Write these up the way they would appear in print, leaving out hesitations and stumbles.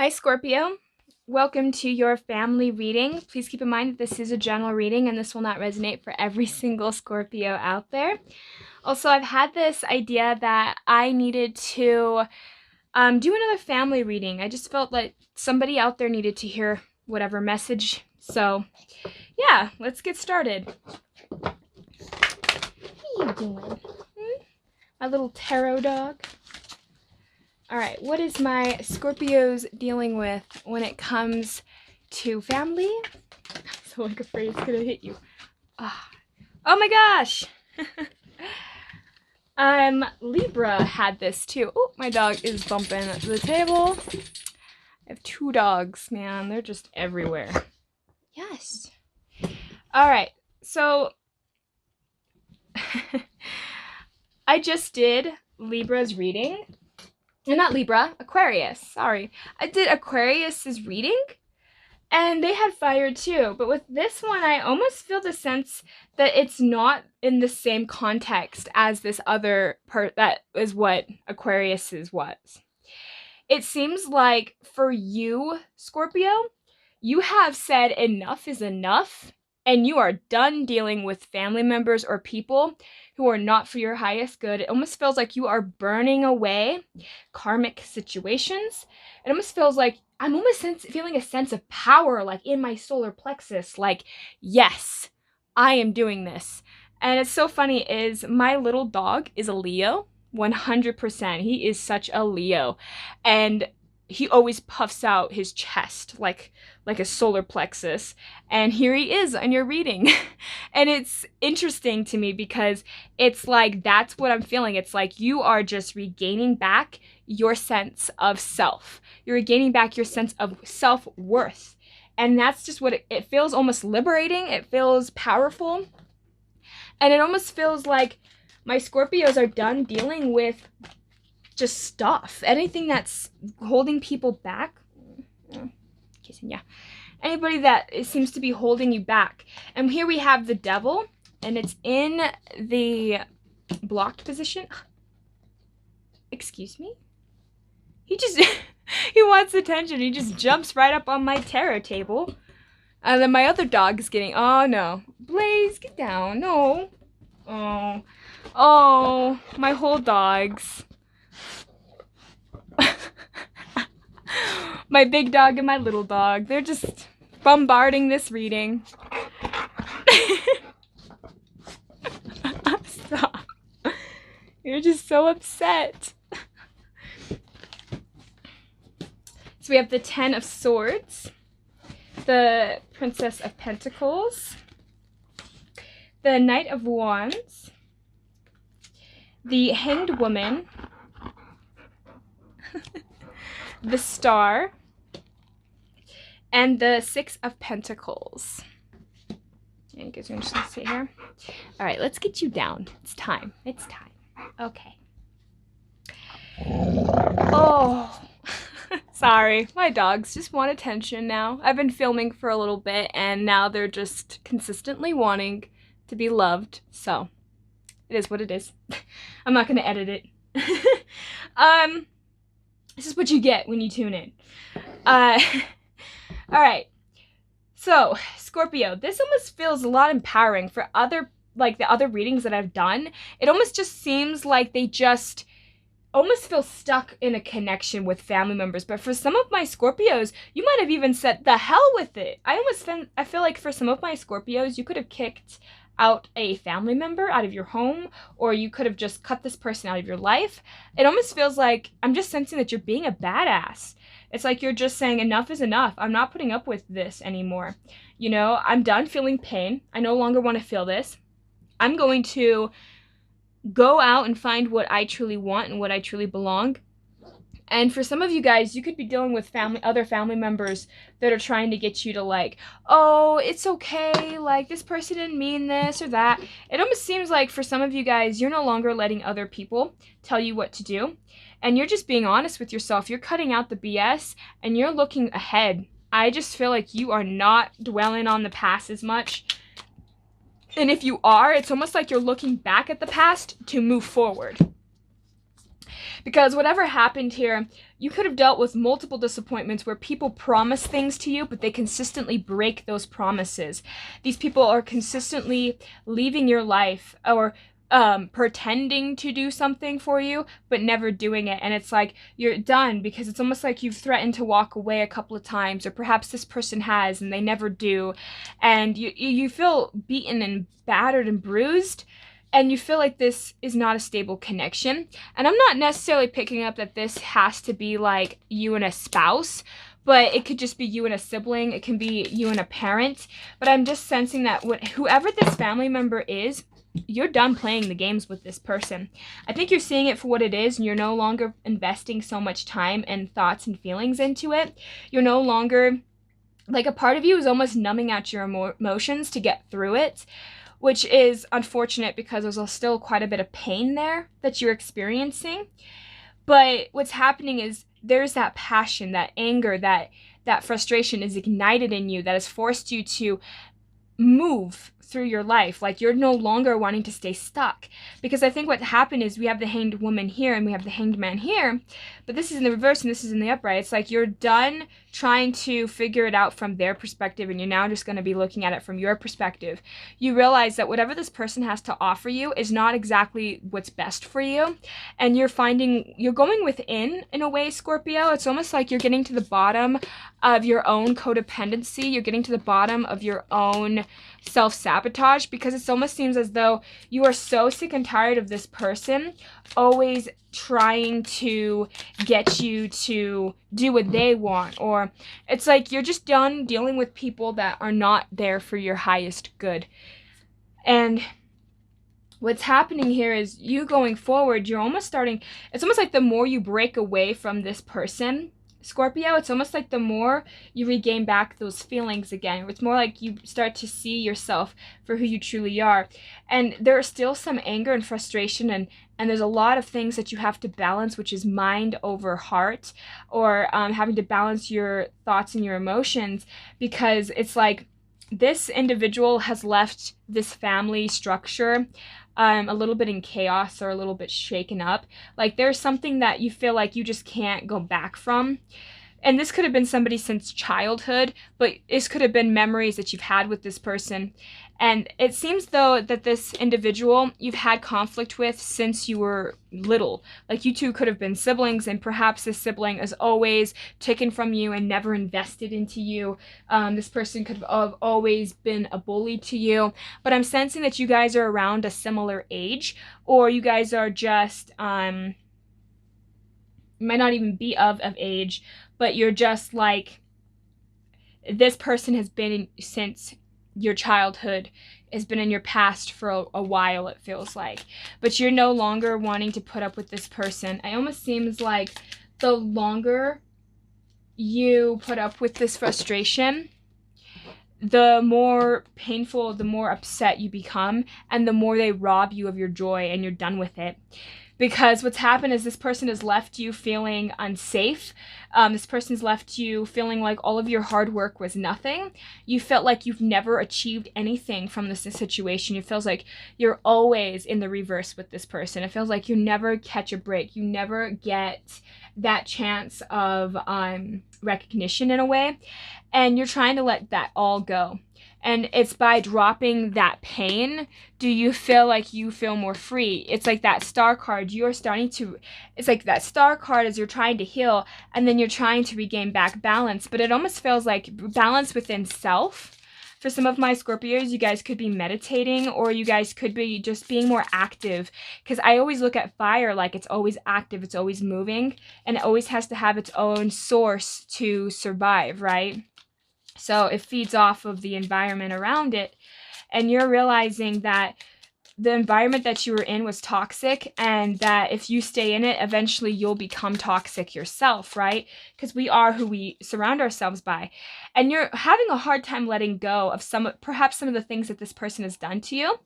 Hi, Scorpio. Welcome to your family reading. Please keep in mind that this is a general reading and this will not resonate for every single Scorpio out there. Also, I've had this idea that I needed to do another family reading. I just felt like somebody out there needed to hear whatever message. So, yeah, let's get started. What are you doing? My little tarot dog. All right, what is my Scorpios dealing with when it comes to family? I'm so like afraid it's gonna hit you. Oh my gosh! Libra had this too. Oh, my dog is bumping the table. I have two dogs, man. They're just everywhere. Yes. All right, so I just did Libra's reading. Not Libra, Aquarius, sorry. I did Aquarius's reading, and they had fire too. But with this one, I almost feel the sense that it's not in the same context as this other part that is what Aquarius's was. It seems like for you, Scorpio, you have said enough is enough, and you are done dealing with family members or people who are not for your highest good. It almost feels like you are burning away karmic situations. It almost feels like I'm almost feeling a sense of power, like in my solar plexus, like, yes, I am doing this. And it's so funny is my little dog is a Leo, 100%. He is such a Leo. And he always puffs out his chest like a solar plexus, and here he is on your reading. And it's interesting to me because it's like that's what I'm feeling. It's like you are just regaining back your sense of self. You're regaining back your sense of self-worth, and that's just what it feels almost liberating. It feels powerful, and it almost feels like my Scorpios are done dealing with just stuff, anything that's holding people back. Kissing, yeah. Anybody that seems to be holding you back. And here we have the devil, and it's in the blocked position. Excuse me? He just, he wants attention. He just jumps right up on my tarot table. And then my other dog is getting, oh no. Blaze, get down, no. Oh, my whole dogs. My big dog and my little dog, they're just bombarding this reading. Stop. You're just so upset. So we have the 10 of Swords, the Princess of Pentacles, the Knight of Wands, the Hanged Woman, the Star, and the 6 of Pentacles. And you guys are just gonna sit here. All right, let's get you down. It's time. It's time. Okay. Oh, sorry. My dogs just want attention now. I've been filming for a little bit, and now they're just consistently wanting to be loved. So, it is what it is. I'm not gonna edit it. This is what you get when you tune in. All right. So, Scorpio, this almost feels a lot empowering for the other readings that I've done. It almost just seems like they just almost feel stuck in a connection with family members. But for some of my Scorpios, you might have even said, the hell with it. I feel like for some of my Scorpios, you could have kicked out a family member out of your home, or you could have just cut this person out of your life. It almost feels like I'm just sensing that you're being a badass. It's like you're just saying enough is enough. I'm not putting up with this anymore. You know, I'm done feeling pain. I no longer want to feel this. I'm going to go out and find what I truly want and what I truly belong. And for some of you guys, you could be dealing with other family members that are trying to get you to like, oh, it's okay, like this person didn't mean this or that. It almost seems like for some of you guys, you're no longer letting other people tell you what to do. And you're just being honest with yourself. You're cutting out the BS and you're looking ahead. I just feel like you are not dwelling on the past as much. And if you are, it's almost like you're looking back at the past to move forward. Because whatever happened here, you could have dealt with multiple disappointments where people promise things to you, but they consistently break those promises. These people are consistently leaving your life, or pretending to do something for you, but never doing it. And it's like, you're done, because it's almost like you've threatened to walk away a couple of times, or perhaps this person has and they never do. And you feel beaten and battered and bruised. And you feel like this is not a stable connection. And I'm not necessarily picking up that this has to be like you and a spouse, but it could just be you and a sibling. It can be you and a parent. But I'm just sensing that whoever this family member is, you're done playing the games with this person. I think you're seeing it for what it is, and you're no longer investing so much time and thoughts and feelings into it. You're no longer, like, a part of you is almost numbing out your emotions to get through it, which is unfortunate because there's still quite a bit of pain there that you're experiencing. But what's happening is there's that passion, that anger, that frustration is ignited in you that has forced you to move through your life. Like, you're no longer wanting to stay stuck. Because I think what happened is we have the hanged woman here and we have the hanged man here, but this is in the reverse and this is in the upright. It's like you're done trying to figure it out from their perspective, and you're now just going to be looking at it from your perspective. You realize that whatever this person has to offer you is not exactly what's best for you, and you're going within, in a way, Scorpio. It's almost like you're getting to the bottom of your own codependency. You're getting to the bottom of your own self-sabotage, because it almost seems as though you are so sick and tired of this person always trying to get you to do what they want, or it's like you're just done dealing with people that are not there for your highest good. And what's happening here is you going forward, you're almost starting, it's almost like the more you break away from this person, Scorpio, it's almost like the more you regain back those feelings again. It's more like you start to see yourself for who you truly are. And there is still some anger and frustration, and there's a lot of things that you have to balance, which is mind over heart, or having to balance your thoughts and your emotions, because it's like this individual has left this family structure a little bit in chaos, or a little bit shaken up. Like, there's something that you feel like you just can't go back from. And this could have been somebody since childhood, but this could have been memories that you've had with this person. And it seems, though, that this individual you've had conflict with since you were little. Like, you two could have been siblings, and perhaps this sibling is always taken from you and never invested into you. This person could have always been a bully to you. But I'm sensing that you guys are around a similar age, or you guys are just, might not even be of age, but you're just like, this person has been since your childhood, has been in your past for a while, it feels like. But you're no longer wanting to put up with this person. It almost seems like the longer you put up with this frustration, the more painful, the more upset you become, and the more they rob you of your joy, and you're done with it. Because what's happened is this person has left you feeling unsafe. This person's left you feeling like all of your hard work was nothing. You felt like you've never achieved anything from this situation. It feels like you're always in the reverse with this person. It feels like you never catch a break. You never get that chance of recognition, in a way. And you're trying to let that all go. And it's by dropping that pain, do you feel like you feel more free? It's like that star card. You're starting to, it's like that star card as you're trying to heal, and then you're trying to regain back balance. But it almost feels like balance within self. For some of my Scorpios, you guys could be meditating, or you guys could be just being more active. Because I always look at fire like it's always active, it's always moving, and it always has to have its own source to survive, right? So it feeds off of the environment around it. And you're realizing that the environment that you were in was toxic, and that if you stay in it, eventually you'll become toxic yourself, right? Because we are who we surround ourselves by. And you're having a hard time letting go of perhaps some of the things that this person has done to you.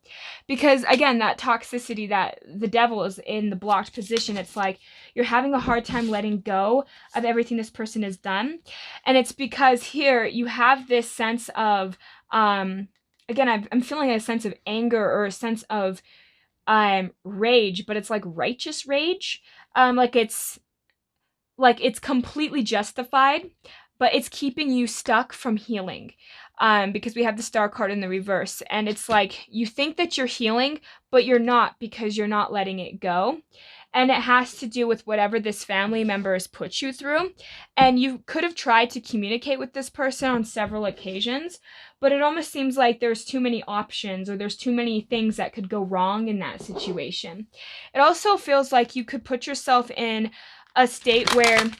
Because again, that toxicity, that the devil is in the blocked position. It's like you're having a hard time letting go of everything this person has done. And it's because here you have this sense of, again, I'm feeling a sense of anger, or a sense of rage, but it's like righteous rage. Like it's completely justified, but it's keeping you stuck from healing. Because we have the star card in the reverse, and it's like you think that you're healing, but you're not, because you're not letting it go. And it has to do with whatever this family member has put you through. And you could have tried to communicate with this person on several occasions, but it almost seems like there's too many options, or there's too many things that could go wrong in that situation. It also feels like you could put yourself in a state where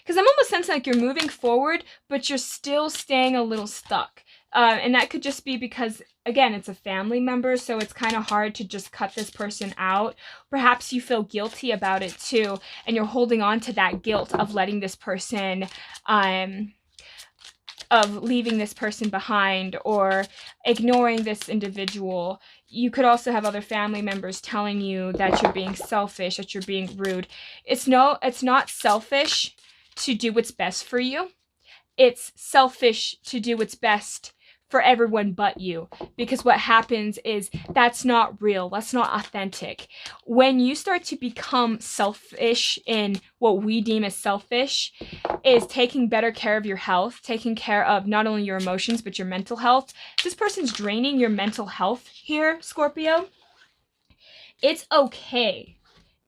because I'm almost sensing like you're moving forward, but you're still staying a little stuck. And that could just be because, again, it's a family member, so it's kind of hard to just cut this person out. Perhaps you feel guilty about it too, and you're holding on to that guilt of letting this person, of leaving this person behind, or ignoring this individual. You could also have other family members telling you that you're being selfish, that you're being rude. It's not selfish to do what's best for you. It's selfish to do what's best for everyone but you. Because what happens is that's not real. That's not authentic. When you start to become selfish in what we deem as selfish, is taking better care of your health, taking care of not only your emotions, but your mental health. This person's draining your mental health here, Scorpio. It's okay.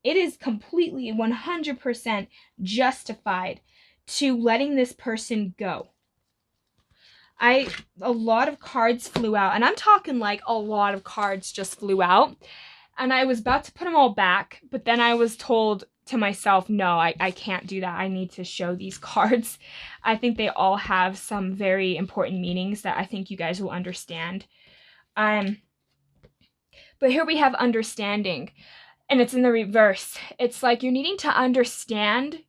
It is completely 100% justified to letting this person go. A lot of cards flew out, and I'm talking like a lot of cards just flew out, and I was about to put them all back, but then I was told to myself, no, I can't do that. I need to show these cards. I think they all have some very important meanings that I think you guys will understand. But here we have understanding, and it's in the reverse. It's like you're needing to understand,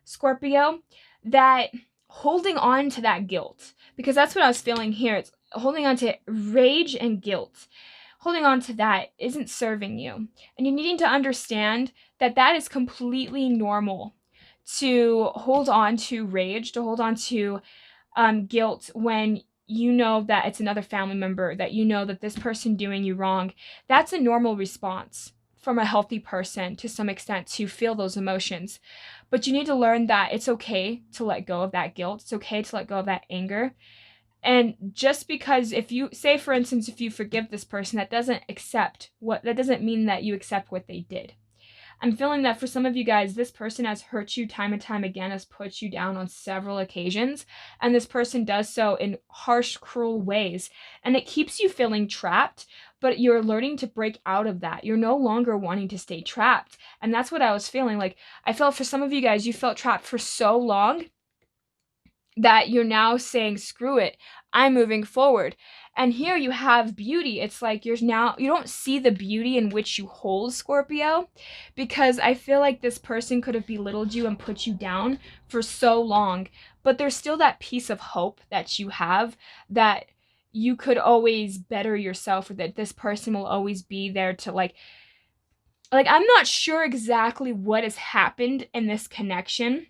Scorpio, that holding on to that guilt, because that's what I was feeling here. It's holding on to rage and guilt. Holding on to that isn't serving you. And you're needing to understand that that is completely normal, to hold on to rage, to hold on to guilt when you know that it's another family member, that you know that this person doing you wrong. That's a normal response from a healthy person to some extent, to feel those emotions. But you need to learn that it's okay to let go of that guilt. It's okay to let go of that anger. And just because, if you say, for instance, if you forgive this person, that doesn't mean that you accept what they did. I'm feeling that for some of you guys, this person has hurt you time and time again, has put you down on several occasions, and this person does so in harsh, cruel ways. And it keeps you feeling trapped, but you're learning to break out of that. You're no longer wanting to stay trapped. And that's what I was feeling. Like, I felt for some of you guys, you felt trapped for so long that you're now saying, screw it, I'm moving forward. And here you have beauty. It's like you don't see the beauty in which you hold, Scorpio, because I feel like this person could have belittled you and put you down for so long, but there's still that piece of hope that you have, that you could always better yourself, or that this person will always be there to like I'm not sure exactly what has happened in this connection,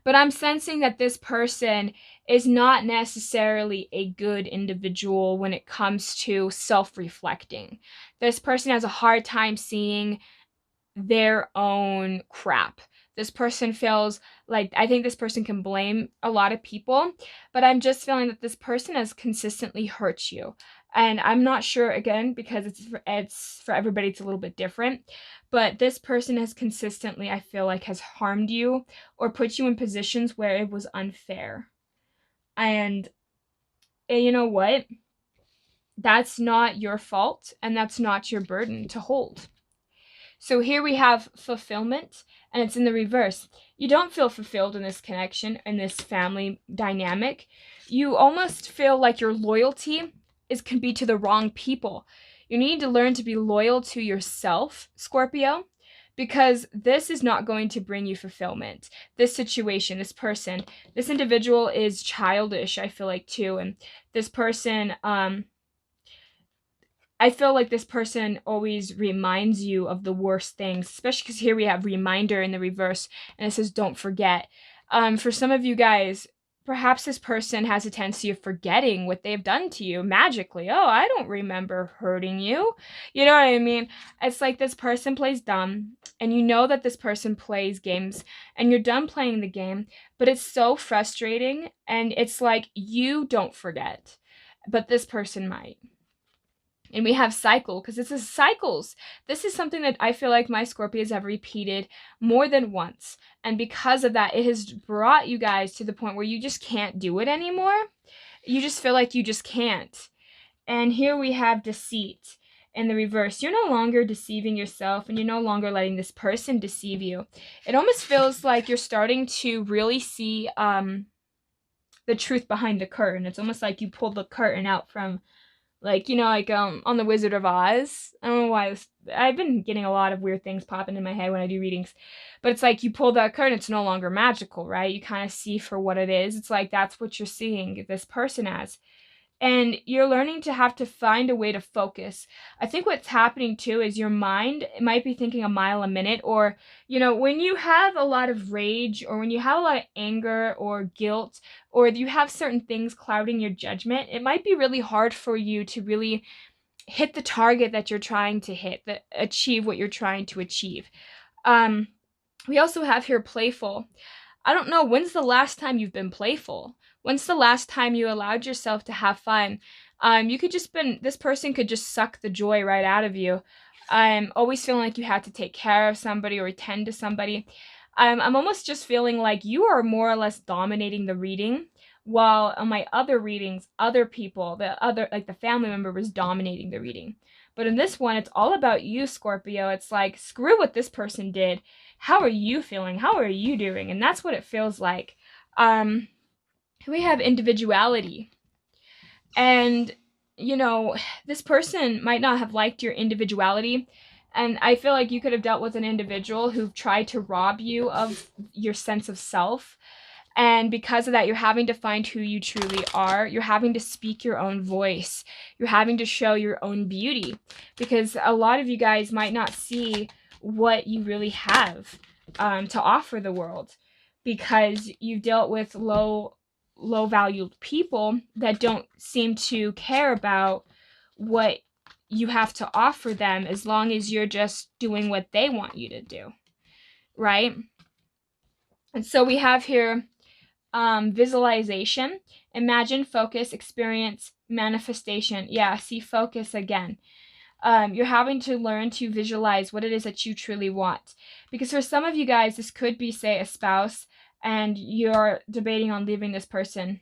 but I'm sensing that this person is not necessarily a good individual when it comes to self-reflecting. This person has a hard time seeing their own crap. This person feels like, I think this person can blame a lot of people, but I'm just feeling that this person has consistently hurt you. And I'm not sure, again, because it's for everybody, it's a little bit different. But this person has consistently, I feel like, has harmed you or put you in positions where it was unfair. And you know what? That's not your fault, and that's not your burden to hold. So here we have fulfillment, and it's in the reverse. You don't feel fulfilled in this connection, in this family dynamic. You almost feel like your loyalty can be to the wrong people. You need to learn to be loyal to yourself, Scorpio, because this is not going to bring you fulfillment. This situation, this person, this individual is childish, I feel like, too. And this person, I feel like this person always reminds you of the worst things, especially because here we have reminder in the reverse, and it says, don't forget. For some of you guys, perhaps this person has a tendency of forgetting what they've done to you magically. Oh, I don't remember hurting you. You know what I mean? It's like this person plays dumb, and you know that this person plays games, and you're done playing the game, but it's so frustrating, and it's like you don't forget, but this person might. And we have cycle, because this is cycles. This is something that I feel like my Scorpios have repeated more than once. And because of that, it has brought you guys to the point where you just can't do it anymore. You just feel like you just can't. And here we have deceit in the reverse. You're no longer deceiving yourself, and you're no longer letting this person deceive you. It almost feels like you're starting to really see the truth behind the curtain. It's almost like you pulled the curtain out from, like, you know, like on the Wizard of Oz. I don't know why I've been getting a lot of weird things popping in my head when I do readings. But it's like you pull that curtain, it's no longer magical, right? You kind of see for what it is. It's like that's what you're seeing this person as. And you're learning to have to find a way to focus. I think what's happening too is your mind might be thinking a mile a minute, or, you know, when you have a lot of rage, or when you have a lot of anger or guilt, or you have certain things clouding your judgment, it might be really hard for you to really hit the target that you're trying to hit, that achieve what you're trying to achieve. We also have here playful. I don't know, when's the last time you've been playful? When's the last time you allowed yourself to have fun? This person could just suck the joy right out of you. Always feeling like you had to take care of somebody or attend to somebody. I'm almost just feeling like you are more or less dominating the reading, while on my other readings, other people, the family member was dominating the reading. But in this one, it's all about you, Scorpio. It's like, screw what this person did. How are you feeling? How are you doing? And that's what it feels like. We have individuality. And, you know, this person might not have liked your individuality. And I feel like you could have dealt with an individual who tried to rob you of your sense of self. And because of that, you're having to find who you truly are. You're having to speak your own voice. You're having to show your own beauty. Because a lot of you guys might not see what you really have to offer the world. Because you've dealt with low valued people that don't seem to care about what you have to offer them, as long as you're just doing what they want you to do, right? And so we have here visualization, imagine, focus, experience, manifestation. Yeah, see, focus again. You're having to learn to visualize what it is that you truly want. Because for some of you guys, this could be, say, a spouse, and you're debating on leaving this person.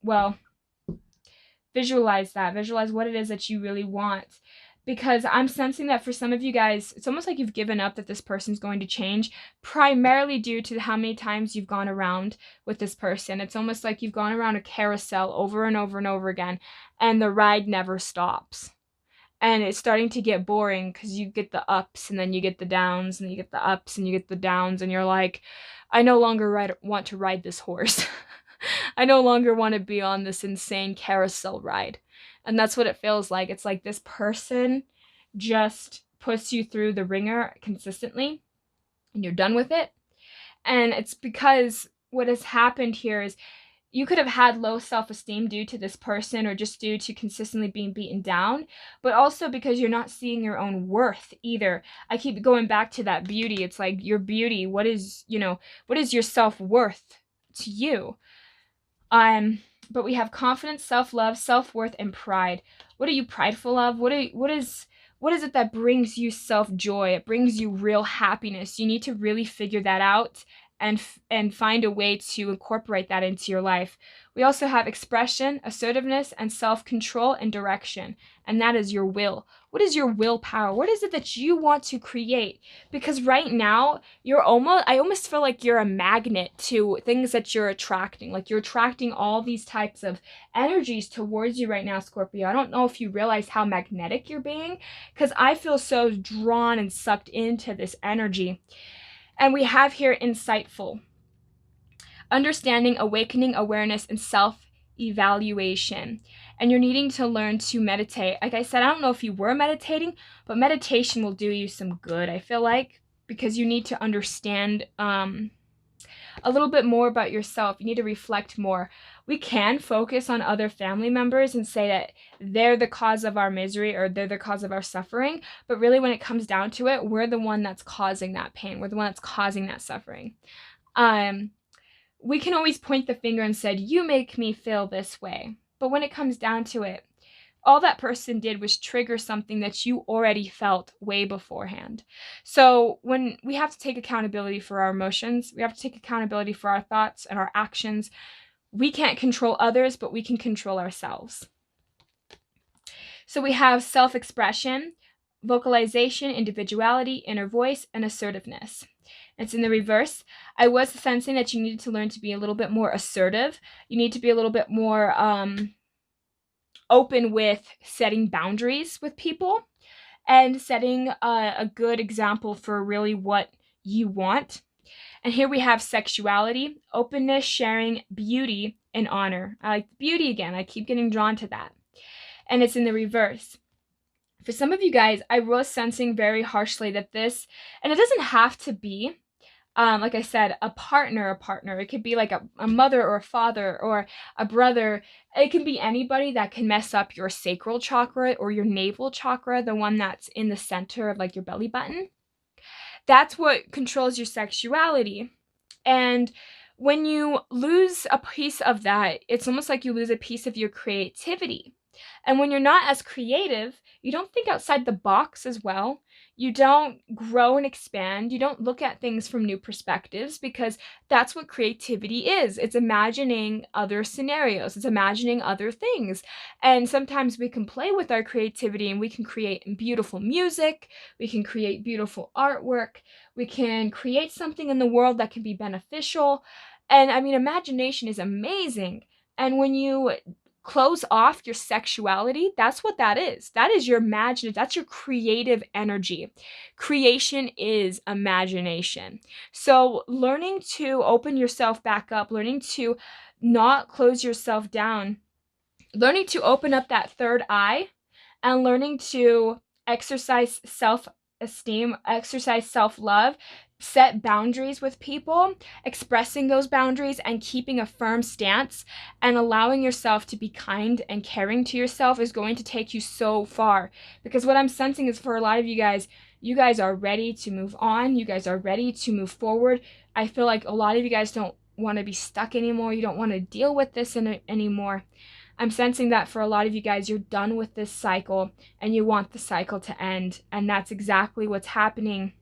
Well, visualize that. Visualize what it is that you really want. Because I'm sensing that for some of you guys, it's almost like you've given up that this person's going to change, primarily due to how many times you've gone around with this person. It's almost like you've gone around a carousel over and over and over again, and the ride never stops. And it's starting to get boring, because you get the ups, and then you get the downs, and you get the ups, and you get the downs, and you're like, I no longer want to ride this horse. I no longer want to be on this insane carousel ride. And that's what it feels like. It's like this person just puts you through the ringer consistently, and you're done with it. And it's because what has happened here is you could have had low self-esteem due to this person, or just due to consistently being beaten down, but also because you're not seeing your own worth either. I keep going back to that beauty. It's like your beauty. What is your self-worth to you? But we have confidence, self-love, self-worth, and pride. What are you prideful of? What is it that brings you self-joy? It brings you real happiness. You need to really figure that out and find a way to incorporate that into your life. We also have expression, assertiveness, and self-control and direction. And that is your will. What is your willpower? What is it that you want to create? Because right now, I almost feel like you're a magnet to things that you're attracting. Like you're attracting all these types of energies towards you right now, Scorpio. I don't know if you realize how magnetic you're being, because I feel so drawn and sucked into this energy. And we have here insightful, understanding, awakening, awareness, and self-evaluation. And you're needing to learn to meditate. Like I said, I don't know if you were meditating, but meditation will do you some good, I feel like, because you need to understand a little bit more about yourself. You need to reflect more. We can focus on other family members and say that they're the cause of our misery or they're the cause of our suffering. But really, when it comes down to it, we're the one that's causing that pain. We're the one that's causing that suffering. We can always point the finger and say, you make me feel this way. But when it comes down to it, all that person did was trigger something that you already felt way beforehand. So when we have to take accountability for our emotions, we have to take accountability for our thoughts and our actions. We can't control others, but we can control ourselves. So we have self-expression, vocalization, individuality, inner voice, and assertiveness. It's in the reverse. I was sensing that you needed to learn to be a little bit more assertive. You need to be a little bit more open with setting boundaries with people and setting a good example for really what you want. And here we have sexuality, openness, sharing, beauty, and honor. I like beauty again. I keep getting drawn to that. And it's in the reverse. For some of you guys, I was sensing very harshly that this, and it doesn't have to be, like I said, a partner. It could be like a mother or a father or a brother. It can be anybody that can mess up your sacral chakra or your navel chakra, the one that's in the center of like your belly button. That's what controls your sexuality. And when you lose a piece of that, it's almost like you lose a piece of your creativity. And when you're not as creative, you don't think outside the box as well. You don't grow and expand. You don't look at things from new perspectives, because that's what creativity is. It's imagining other scenarios. It's imagining other things. And sometimes we can play with our creativity and we can create beautiful music. We can create beautiful artwork. We can create something in the world that can be beneficial. And I mean, imagination is amazing. And when you close off your sexuality, that's what that is. That is your imaginative, that's your creative energy. Creation is imagination. So learning to open yourself back up, learning to not close yourself down, learning to open up that third eye, and learning to exercise self-esteem, exercise self-love, set boundaries with people, expressing those boundaries and keeping a firm stance and allowing yourself to be kind and caring to yourself is going to take you so far. Because what I'm sensing is, for a lot of you guys are ready to move on. You guys are ready to move forward. I feel like a lot of you guys don't want to be stuck anymore. You don't want to deal with this anymore. I'm sensing that for a lot of you guys, you're done with this cycle and you want the cycle to end. And that's exactly what's happening.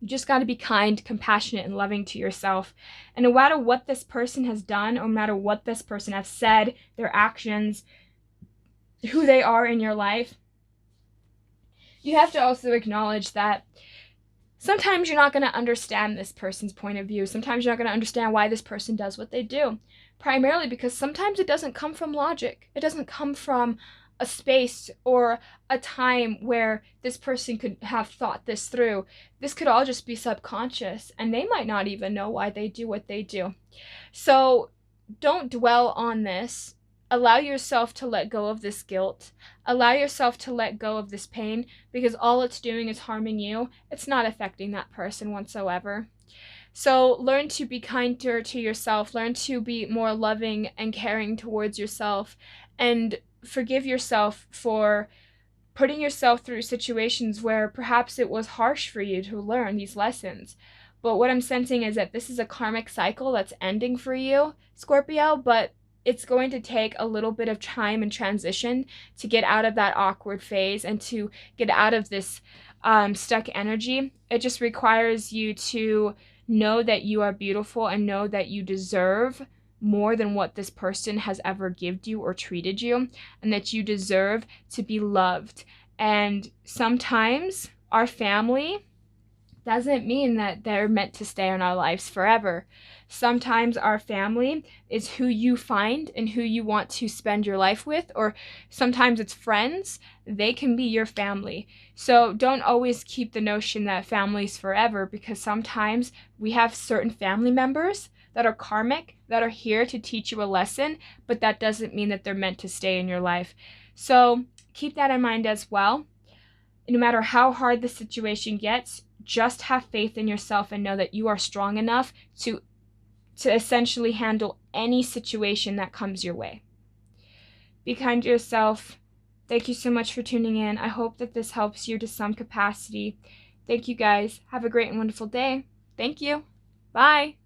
You just got to be kind, compassionate, and loving to yourself. And no matter what this person has done, or no matter what this person has said, their actions, who they are in your life, you have to also acknowledge that sometimes you're not going to understand this person's point of view. Sometimes you're not going to understand why this person does what they do. Primarily because sometimes it doesn't come from logic. It doesn't come from a space or a time where this person could have thought this through. This could all just be subconscious, and they might not even know why they do what they do. So don't dwell on this. Allow yourself to let go of this guilt. Allow yourself to let go of this pain, because all it's doing is harming you. It's not affecting that person whatsoever. So learn to be kinder to yourself. Learn to be more loving and caring towards yourself, and forgive yourself for putting yourself through situations where perhaps it was harsh for you to learn these lessons. But what I'm sensing is that this is a karmic cycle that's ending for you, Scorpio, but it's going to take a little bit of time and transition to get out of that awkward phase and to get out of this stuck energy. It just requires you to know that you are beautiful and know that you deserve more than what this person has ever given you or treated you, and that you deserve to be loved. And sometimes our family doesn't mean that they're meant to stay in our lives forever. Sometimes our family is who you find and who you want to spend your life with, or sometimes it's friends. They can be your family. So don't always keep the notion that family's forever, because sometimes we have certain family members that are karmic, that are here to teach you a lesson, but that doesn't mean that they're meant to stay in your life. So keep that in mind as well. No matter how hard the situation gets, just have faith in yourself and know that you are strong enough to to essentially handle any situation that comes your way. Be kind to yourself. Thank you so much for tuning in. I hope that this helps you to some capacity. Thank you guys. Have a great and wonderful day. Thank you. Bye.